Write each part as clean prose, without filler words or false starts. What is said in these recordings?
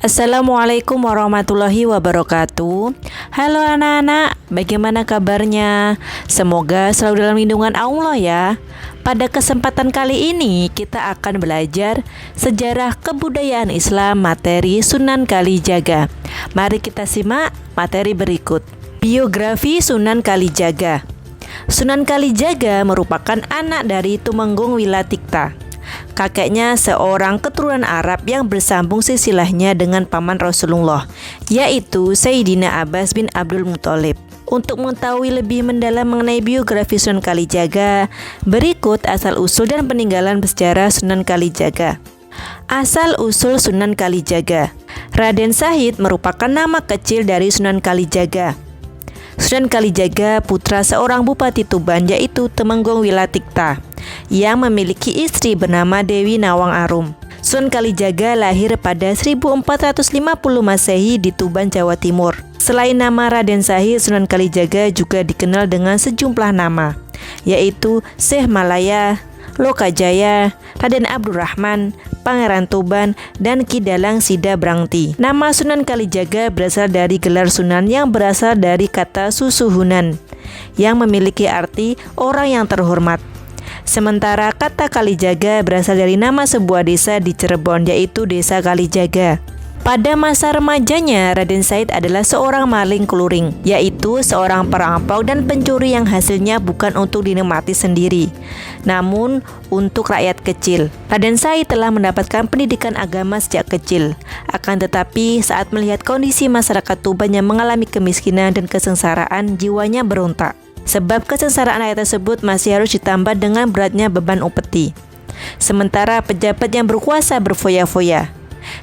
Assalamualaikum warahmatullahi wabarakatuh. Halo anak-anak, bagaimana kabarnya? Semoga selalu dalam lindungan Allah ya. Pada kesempatan kali ini kita akan belajar sejarah kebudayaan Islam materi Sunan Kalijaga. Mari kita simak materi berikut. Biografi Sunan Kalijaga. Sunan Kalijaga merupakan anak dari Tumenggung Wilatikta. Kakeknya seorang keturunan Arab yang bersambung silsilahnya dengan paman Rasulullah, yaitu Sayyidina Abbas bin Abdul Muthalib. Untuk mengetahui lebih mendalam mengenai biografi Sunan Kalijaga, berikut asal-usul dan peninggalan bersejarah Sunan Kalijaga. Asal-usul Sunan Kalijaga. Raden Syahid merupakan nama kecil dari Sunan Kalijaga. Sunan Kalijaga putra seorang bupati Tuban, yaitu Tumenggung Wilatikta, yang memiliki istri bernama Dewi Nawang Arum. Sunan Kalijaga lahir pada 1450 Masehi di Tuban, Jawa Timur. Selain nama Raden Syahid, Sunan Kalijaga juga dikenal dengan sejumlah nama, yaitu Syekh Malaya, Lokajaya, Raden Abdurrahman, Pangeran Tuban, dan Ki Dalang Sida Brangti. Nama Sunan Kalijaga berasal dari gelar Sunan yang berasal dari kata Susuhunan, yang memiliki arti orang yang terhormat. Sementara kata Kalijaga berasal dari nama sebuah desa di Cirebon, yaitu Desa Kalijaga. Pada masa remajanya, Raden Syahid adalah seorang maling keluring, yaitu seorang perampok dan pencuri yang hasilnya bukan untuk dinikmati sendiri, namun untuk rakyat kecil. Raden Syahid telah mendapatkan pendidikan agama sejak kecil. Akan tetapi, saat melihat kondisi masyarakat Tuban yang mengalami kemiskinan dan kesengsaraan, jiwanya berontak. Sebab kesengsaraan rakyat tersebut masih harus ditambah dengan beratnya beban upeti. Sementara pejabat yang berkuasa berfoya-foya.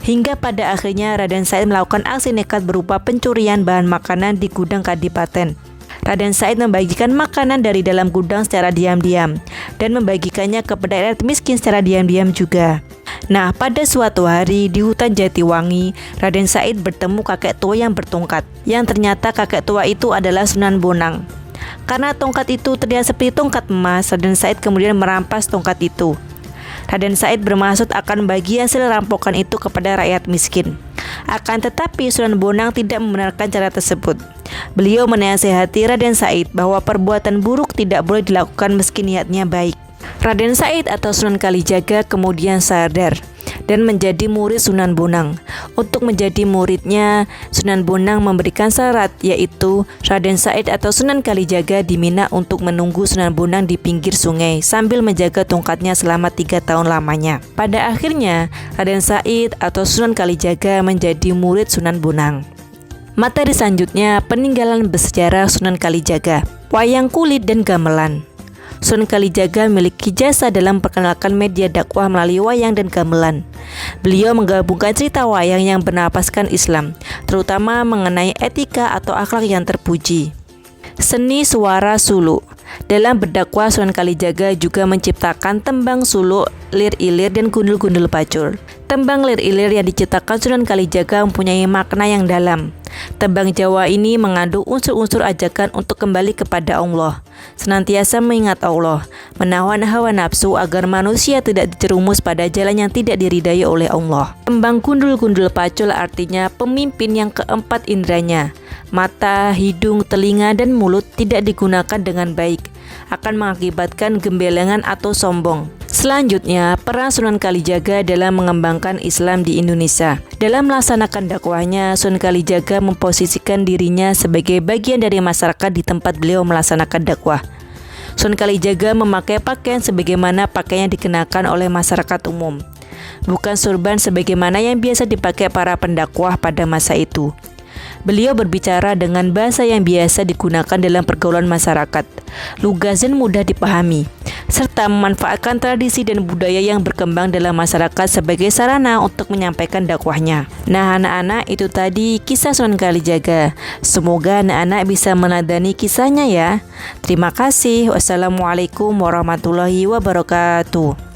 Hingga pada akhirnya Raden Syahid melakukan aksi nekat berupa pencurian bahan makanan di gudang kadipaten. Raden Syahid membagikan makanan dari dalam gudang secara diam-diam dan membagikannya kepada rakyat miskin secara diam-diam juga. Nah, pada suatu hari di hutan Jatiwangi, Raden Syahid bertemu kakek tua yang bertongkat, yang ternyata kakek tua itu adalah Sunan Bonang. Karena tongkat itu terlihat seperti tongkat emas, Raden Syahid kemudian merampas tongkat itu. Raden Syahid bermaksud akan membagi hasil rampokan itu kepada rakyat miskin. Akan tetapi Sunan Bonang tidak membenarkan cara tersebut. Beliau menasihati Raden Syahid bahwa perbuatan buruk tidak boleh dilakukan meski niatnya baik. Raden Syahid atau Sunan Kalijaga kemudian sadar dan menjadi murid Sunan Bonang. Untuk menjadi muridnya, Sunan Bonang memberikan syarat, yaitu Raden Syahid atau Sunan Kalijaga diminta untuk menunggu Sunan Bonang di pinggir sungai sambil menjaga tongkatnya selama 3 tahun lamanya. Pada akhirnya, Raden Syahid atau Sunan Kalijaga menjadi murid Sunan Bonang. Materi selanjutnya, peninggalan bersejarah Sunan Kalijaga. Wayang kulit dan gamelan. Sunan Kalijaga memiliki jasa dalam memperkenalkan media dakwah melalui wayang dan gamelan. Beliau menggabungkan cerita wayang yang bernapaskan Islam, terutama mengenai etika atau akhlak yang terpuji. Seni suara suluk. Dalam berdakwah, Sunan Kalijaga juga menciptakan tembang suluk, lir-ilir, dan gundul-gundul pacul. Tembang lir-ilir yang diciptakan Sunan Kalijaga mempunyai makna yang dalam. Tembang Jawa ini mengandung unsur-unsur ajakan untuk kembali kepada Allah, senantiasa mengingat Allah, menahan hawa nafsu agar manusia tidak dijerumus pada jalan yang tidak diridai oleh Allah. Tembang gundul-gundul pacul artinya pemimpin yang keempat indranya, mata, hidung, telinga, dan mulut tidak digunakan dengan baik, akan mengakibatkan gembelengan atau sombong. Selanjutnya, peran Sunan Kalijaga dalam mengembangkan Islam di Indonesia. Dalam melaksanakan dakwahnya, Sunan Kalijaga memposisikan dirinya sebagai bagian dari masyarakat di tempat beliau melaksanakan dakwah. Sunan Kalijaga memakai pakaian sebagaimana pakaian yang dikenakan oleh masyarakat umum, bukan surban sebagaimana yang biasa dipakai para pendakwah pada masa itu. Beliau berbicara dengan bahasa yang biasa digunakan dalam pergaulan masyarakat, lugas dan mudah dipahami, serta memanfaatkan tradisi dan budaya yang berkembang dalam masyarakat sebagai sarana untuk menyampaikan dakwahnya. Nah anak-anak, itu tadi kisah Sunan Kalijaga. Semoga anak-anak bisa meneladani kisahnya ya. Terima kasih. Wassalamualaikum warahmatullahi wabarakatuh.